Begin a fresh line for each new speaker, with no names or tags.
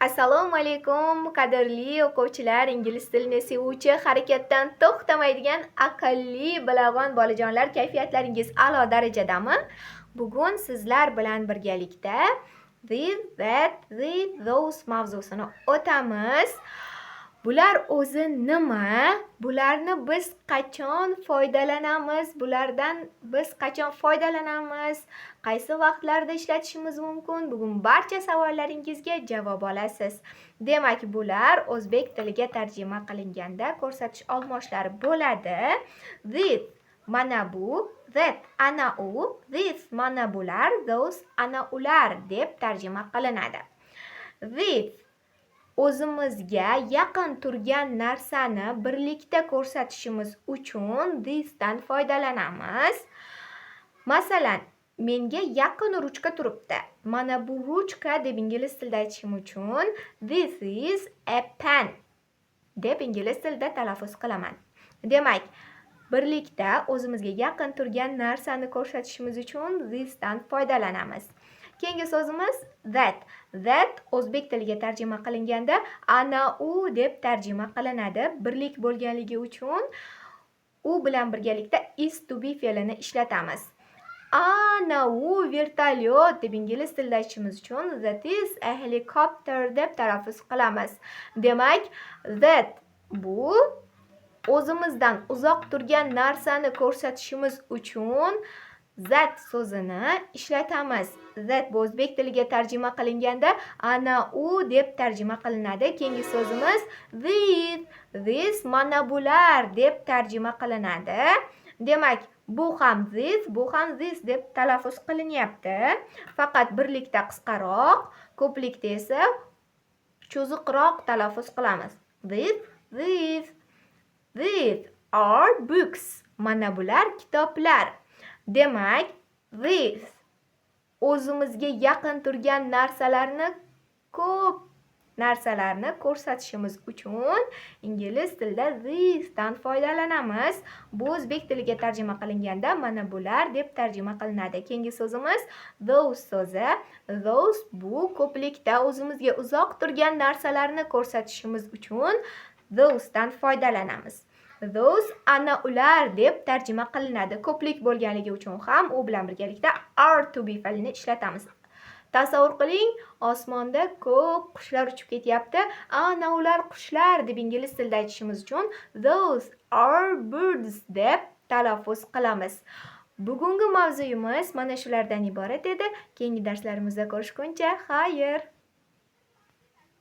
Assalomu alaykum, qadrli o'quvchilar, ingliz tilini sevuvchi, harakatdan to'xtamaydigan aqlli bilag'on bolajonlar, kayfiyatlaringiz a'lo darajadami? Bugun sizlar bilan birgalikda this, that, those mavzusini o'tamiz. Bular o'zi nima? Bularni biz qachon foydalanamiz? Bulardan biz qachon foydalanamiz? Qaysi vaqtlarda ishlatishimiz mumkin? Bugun barcha savollaringizga javob olasiz. Demak, bular o'zbek tiliga tarjima qilinganda ko'rsatish olmoshlari bo'ladi. This mana bu, that ana u, this mana bular, those ana ular deb tarjima qilinadi. This o'zimizga yaqin turgan narsani birlikda ko'rsatishimiz uchun this dan foydalanamiz. Masalan, menga yaqin ruchka turibdi. Mana bu ruchka deb ingliz tilida aytishim uchun this is a pen deb ingliz tilida talaffuz qilaman. Demak, birlikda o'zimizga yaqin turgan narsani ko'rsatishimiz uchun this dan foydalanamiz. Keyingi so'zimiz that. That o'zbek tiliga tarjima qilinganda ana u deb tarjima qilinadi. Birlik bo'lganligi uchun u bilan birgalikda is to be fe'lini ishlatamiz. Ana u vertolyot deb ingliz tilida aytishimiz uchun that is a helicopter deb talaffuz qilamiz. Demak, that bu o'zimizdan uzoq turgan narsani ko'rsatishimiz uchun that so'zini ishlatamiz. That bu o'zbek tiliga tarjima qilinganda ana u deb tarjima qilinadi. Keyingi so'zimiz this. This mana bular deb tarjima qilinadi. Demak, bu ham this deb talaffuz qilinyapti. Faqat birlikda qisqaroq, ko'plikda esa cho'ziqroq talaffuz qilamiz. These are books. Mana bular kitoblar. Demak, this o'zimizga yaqin turgan ko'p narsalarni ko'rsatishimiz uchun ingliz tilida this dan foydalanamiz. Bu o'zbek tiliga tarjima qilinganda mana bular deb tarjima qilinadi. Keyingi so'zimiz those so'zi. Those bu ko'plikda o'zimizga uzoq turgan narsalarni ko'rsatishimiz uchun those dan foydalanamiz. Those ana ular deb tarjima qilinadi. Ko'plik bo'lganligi uchun ham u bilan birgalikda are to be fe'lini ishlatamiz. Tasavvur qiling, osmonda ko'p qushlar uchib ketyapti. Ana ular qushlar deb ingliz tilida aytishimiz uchun those are birds deb talaffuz qilamiz. Bugungi mavzuyimiz mana shulardan iborat edi. Keyingi darslarimizda ko'rishguncha, xayr!